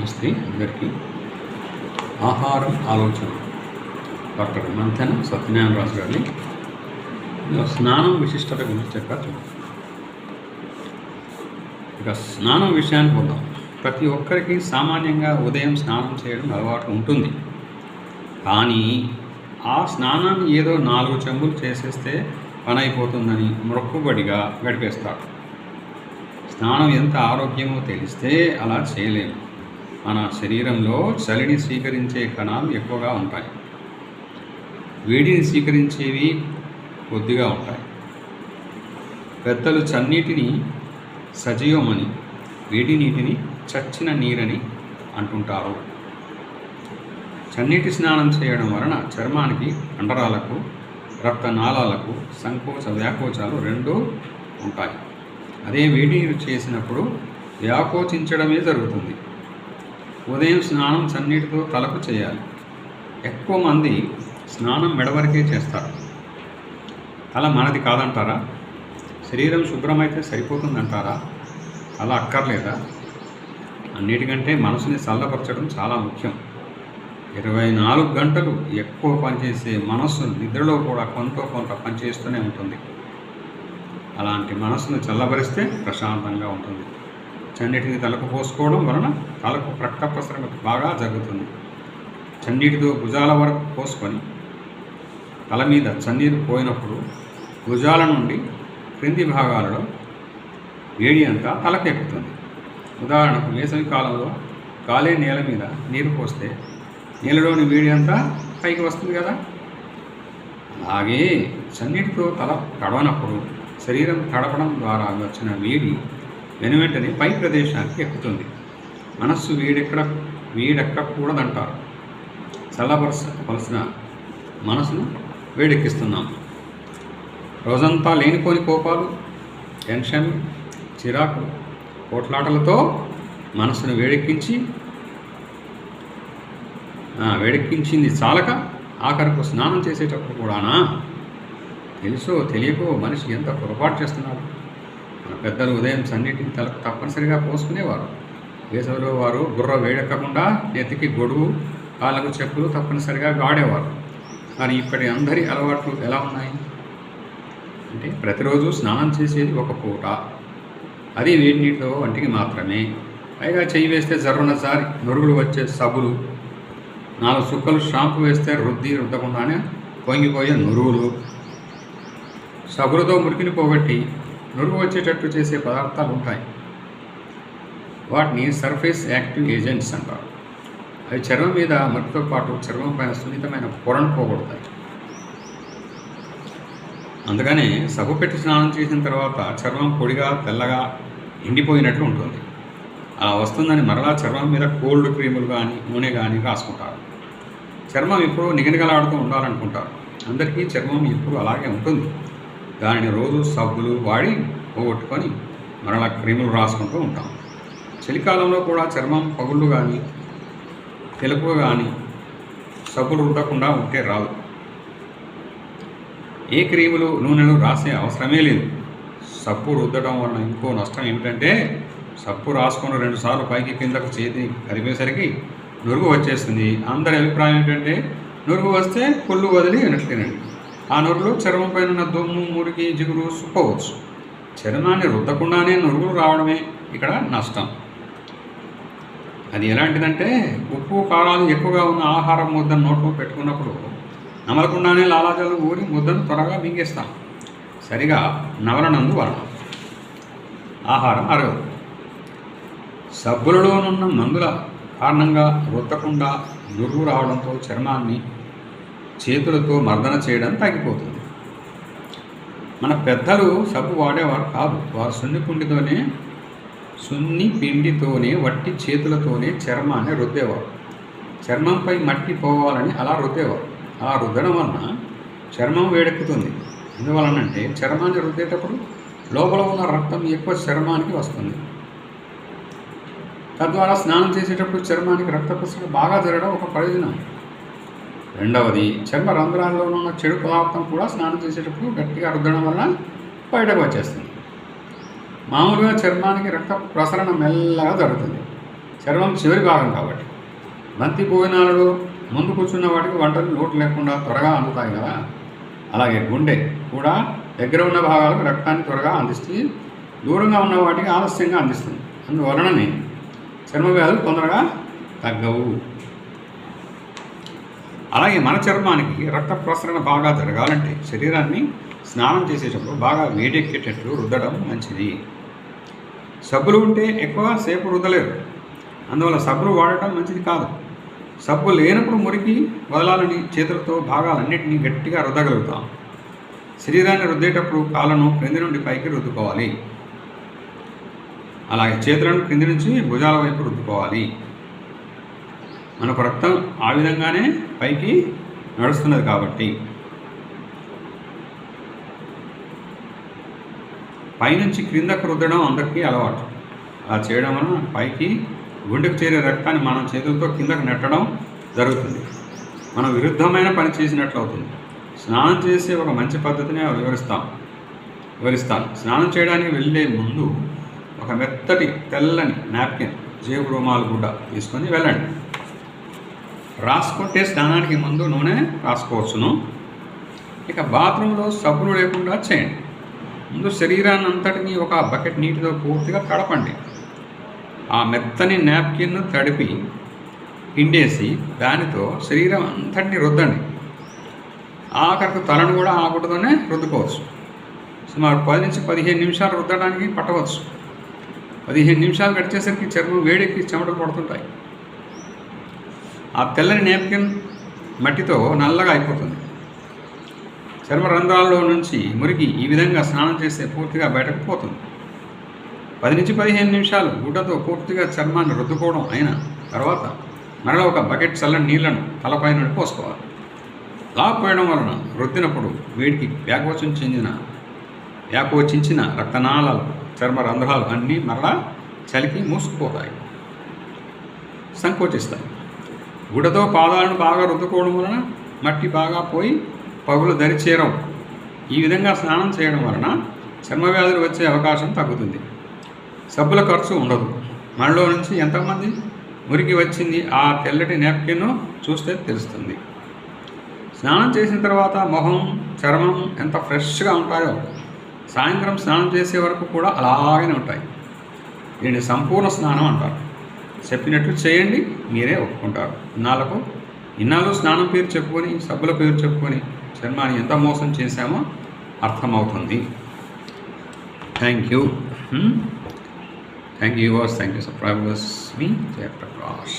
నమస్తే అందరికీ. ఆహారం ఆలోచన డాక్టర్ మంతెన సత్యనారాయణ గారిని స్నానం విశిష్టత గురించి చెప్పారు. ఇక స్నానం విషయానికి పోదాం. ప్రతి ఒక్కరికి సామాన్యంగా ఉదయం స్నానం చేయడం అలవాటు ఉంటుంది. కానీ ఆ స్నానాన్ని ఏదో 4 చెంబులు చేసేస్తే పని అయిపోతుందని మొక్కుబడిగా గడిపేస్తారు. స్నానం ఎంత ఆరోగ్యమో తెలిస్తే అలా చేయలేము. మన శరీరంలో చలిని స్వీకరించే కణాలు ఎక్కువగా ఉంటాయి, వేడిని స్వీకరించేవి కొద్దిగా ఉంటాయి. పెద్దలు చన్నీటిని సజీవమని, వేడి నీటిని చచ్చిన నీరని అంటుంటారు. చన్నీటి స్నానం చేయడం వలన చర్మానికి, కండరాలకు, రక్తనాళాలకు సంకోచ వ్యాకోచాలు రెండూ ఉంటాయి. అదే వేడి నీరు చేసినప్పుడు వ్యాకోచించడమే జరుగుతుంది. ఉదయం స్నానం చన్నీటితో తలకు చేయాలి. ఎక్కువ మంది స్నానం మెడ వరకే చేస్తారు. తల మనది కాదంటారా? శరీరం శుభ్రమైతే సరిపోతుందంటారా? అలా అక్కర్లేదా? అన్నిటికంటే మనసుని చల్లపరచడం చాలా ముఖ్యం. 24 గంటలు ఎక్కువ పనిచేసే మనస్సు నిద్రలో కూడా కొంత పనిచేస్తూనే ఉంటుంది. అలాంటి మనసును చల్లబరిస్తే ప్రశాంతంగా ఉంటుంది. చన్నీటిని తలకు పోసుకోవడం వలన తలకు రక్త ప్రసరణ బాగా జరుగుతుంది. చన్నీటితో భుజాల వరకు పోసుకొని తల మీద చన్నీరు పోయినప్పుడు భుజాల నుండి క్రింది భాగాలలో వేడి అంతా తలకెక్కుతుంది. ఉదాహరణకు వేసవి కాలంలో కాలే నేల మీద నీరు పోస్తే నీళ్ళలోని వేడి అంతా పైకి వస్తుంది కదా. అలాగే చన్నీటితో తల తడవనప్పుడు శరీరం తడపడం ద్వారా వచ్చిన వేడి వెనువెంటనే పై ప్రదేశానికి ఎక్కుతుంది. మనస్సు వేడెక్కకూడదంటారు. చల్లబరచవలసిన మనసును వేడెక్కిస్తున్నాం. రోజంతా లేనిపోని కోపాలు, టెన్షన్, చిరాకు, పోట్లాటలతో మనసును వేడెక్కించింది చాలక ఆఖరకు స్నానం చేసేటప్పుడు కూడానా? తెలుసో తెలియకో మనిషి ఎంత పొరపాటు చేస్తున్నాడు. మన పెద్దలు ఉదయం చన్నీటిని తలకు తప్పనిసరిగా పోసుకునేవారు. వేసవిలో వారు బుర్ర వేడెక్కకుండా నెత్తికి గొడుగు, కాళ్ళకు చెప్పులు తప్పనిసరిగా వాడేవారు. మరి ఇప్పటి అందరి అలవాట్లు ఎలా ఉన్నాయి అంటే, ప్రతిరోజు స్నానం చేసేది ఒక పూట, అది వేడి నీటితో వంటికి మాత్రమే. పైగా చెయ్యి వేస్తే జర్రున జారి నురుగులు వచ్చే సబ్బులు, 4 చుక్కలు షాంపు వేస్తే రుద్దకుండానే పొంగిపోయే నురుగులు, సబ్బులతో మురికిని పోగొట్టి నురుగు వచ్చేటట్టు చేసే పదార్థాలు ఉంటాయి. వాటిని సర్ఫేస్ యాక్టివ్ ఏజెంట్స్ అంటారు. అవి చర్మం మీద మురికితో పాటు చర్మం పైన సున్నితమైన పొరను పోగొడతాయి. అందుకనే సబ్బు పెట్టి స్నానం చేసిన తర్వాత చర్మం పొడిగా, తెల్లగా, ఎండిపోయినట్లు ఉంటుంది. అలా వస్తుందని మరలా చర్మం మీద కోల్డ్ క్రీములు కానీ, నూనె కానీ రాసుకుంటారు. చర్మం ఎప్పుడూ నిగనిగలాడుతూ ఉండాలనుకుంటారు. అందరికీ చర్మం ఎప్పుడు అలాగే ఉంటుంది. దానిని రోజు సబ్బులు వాడి పోగొట్టుకొని మరలా క్రీములు రాసుకుంటూ ఉంటాం. చలికాలంలో కూడా చర్మం పగుళ్ళు కానీ, తెలుపు కానీ సబ్బులు రుద్దకుండా ఉంటే రాదు. ఏ క్రీములు, నూనెలు రాసే అవసరమే లేదు. సబ్బు రుద్దడం వలన ఇంకో నష్టం ఏమిటంటే, సబ్బు రాసుకొని 2 సార్లు పైకి కిందకు చేతి కదిపేసరికి నురుగు వచ్చేస్తుంది. అందరి అభిప్రాయం ఏంటంటే, నురుగు వస్తే కొళ్ళు వదిలి వెనట్లేనండి. ఆ నురుగులు చర్మం పైన ఉన్న దుమ్ము, మురికి, జిగురు సుక్కోవచ్చు. చర్మాన్ని రుద్దకుండానే నురుగులు రావడమే ఇక్కడ నష్టం. అది ఎలాంటిదంటే, ఉప్పు, కారాలు ఎక్కువగా ఉన్న ఆహారం ముద్దను నోట్లో పెట్టుకున్నప్పుడు నమలకుండానే లాలాజలం ఊరి ముద్దను త్వరగా మింగేస్తాం. సరిగా నవలనందు వలన ఆహారం అరగదు. సబ్బులలోనున్న మందుల కారణంగా రుద్దకుండా నురుగు రావడంతో చర్మాన్ని చేతులతో మర్దన చేయడం తగ్గిపోతుంది. మన పెద్దలు సబ్బు వాడేవారు కాదు. వారు సున్ని పిండితోనే వట్టి చేతులతోనే చర్మాన్ని రుద్దేవారు. చర్మంపై మట్టి పోవాలని అలా రుద్దేవారు. అలా రుద్దడం వలన చర్మం వేడెక్కుతుంది. ఎందువలనంటే, చర్మాన్ని రుద్దేటప్పుడు లోపల ఉన్న రక్తం ఎక్కువ చర్మానికి వస్తుంది. తద్వారా స్నానం చేసేటప్పుడు చర్మానికి రక్త ప్రసరణ బాగా జరగడం ఒక ప్రయోజనం. రెండవది, చర్మ రంధ్రాల్లో ఉన్న చెడు పదార్థం కూడా స్నానం చేసేటప్పుడు గట్టిగా రుద్దడం వల్ల బయటకు వచ్చేస్తుంది. మామూలుగా చర్మానికి రక్త ప్రసరణ మెల్లగా జరుగుతుంది. చర్మం చివరి భాగం కాబట్టి. బంతి భోజనాలలో ముందు కూర్చున్న వాటికి వంటలు లోటు లేకుండా త్వరగా అందుతాయి కదా, అలాగే గుండె కూడా దగ్గర ఉన్న భాగాలకు రక్తాన్ని త్వరగా అందిస్తూ దూరంగా ఉన్న వాటికి ఆలస్యంగా అందిస్తుంది. అందువలననే చర్మ వ్యాధులు తొందరగా తగ్గవు. అలాగే మన చర్మానికి రక్త ప్రసరణ బాగా జరగాలంటే శరీరాన్ని స్నానం చేసేటప్పుడు బాగా వేడెక్కేటట్లు రుద్దడం మంచిది. సబ్బులు ఉంటే ఎక్కువ సేపు రుద్దలేరు, అందువల్ల సబ్బులు వాడటం మంచిది కాదు. సబ్బు లేనప్పుడు మురికి వదలాలని చేతులతో భాగాలన్నింటినీ గట్టిగా రుద్దగలుగుతాం. శరీరాన్ని రుద్దేటప్పుడు కాళ్ళను క్రింది నుండి పైకి రుద్దుకోవాలి, అలాగే చేతులను క్రింది నుంచి భుజాల వైపు రుద్దుకోవాలి. మనకు రక్తం ఆ విధంగానే పైకి నడుస్తున్నది కాబట్టి పైనుంచి క్రిందకు రుద్దడం అందరికీ అలవాటు. అలా చేయడం వలన పైకి గుండెకు చేరే రక్తాన్ని మనం చేతులతో కిందకు నెట్టడం జరుగుతుంది. మనం విరుద్ధమైన పని చేసినట్లు అవుతుంది. స్నానం చేసే ఒక మంచి పద్ధతిని వివరిస్తాను. స్నానం చేయడానికి వెళ్ళే ముందు ఒక మెత్తటి తెల్లని నాప్కిన్, జేబు రుమాలు గుడ్డ తీసుకొని వెళ్ళండి. రాసుకుంటే స్నానానికి ముందు నూనె రాసుకోవచ్చును. ఇక బాత్రూంలో సబ్బులు లేకుండా చేయండి. ముందు శరీరాన్ని అంతటినీ ఒక బకెట్ నీటితో పూర్తిగా తడపండి. ఆ మెత్తని నాప్కిన్ను తడిపి పిండేసి దానితో శరీరం అంతటినీ రుద్దండి. ఆఖరికి తలను కూడా ఆ గుడ్డతోనే రుద్దుకోవచ్చు. సుమారు 10 నుంచి 15 నిమిషాలు రుద్దడానికి పట్టవచ్చు. 15 నిమిషాలు గడిచేసరికి చర్మం వేడెక్కి చెమటలు పడుతుంటాయి. ఆ తెల్లని నాప్కిన్ మట్టితో నల్లగా అయిపోతుంది. చర్మ రంధ్రాల్లో నుంచి మురికి ఈ విధంగా స్నానం చేస్తే పూర్తిగా బయటకు పోతుంది. 10 నుంచి 15 నిమిషాలు గుడ్డతో పూర్తిగా చర్మాన్ని రుద్దుకోవడం అయిన తర్వాత మరలా ఒక బకెట్ చల్లని నీళ్లను తలపై నుండి పోసుకోవాలి. అలా పోయడం వలన రుద్దినప్పుడు వీడికి వ్యాకోచించిన రక్తనాళాలు, చర్మ రంధ్రాలు అన్నీ మరలా చలికి మూసుకుపోతాయి, సంకోచిస్తాయి. గుడ్డతో పాదాలను బాగా రుద్దుకోవడం వలన మట్టి బాగా పోయి పగులు దరి చేరవు. ఈ విధంగా స్నానం చేయడం వలన చర్మ వ్యాధులు వచ్చే అవకాశం తగ్గుతుంది. సబ్బుల ఖర్చు ఉండదు. మనలో నుంచి ఎంతమంది మురికి వచ్చింది ఆ తెల్లటి నాప్కిన్ను చూస్తే తెలుస్తుంది. స్నానం చేసిన తర్వాత మొహం, చర్మం ఎంత ఫ్రెష్గా ఉంటాయో సాయంత్రం స్నానం చేసే వరకు కూడా అలాగనే ఉంటాయి. దీన్ని సంపూర్ణ స్నానం అంటారు. చెప్పినట్లు చేయండి, మీరే ఒప్పుకుంటారు. ఇన్నాళ్ళు స్నానం పేరు చెప్పుకొని, సబ్బుల పేరు చెప్పుకొని చర్మాన్ని ఎంత మోసం చేశామో అర్థమవుతుంది. Thank you. Thank you viewers, thank you subscribers. Me, Jay Prakash.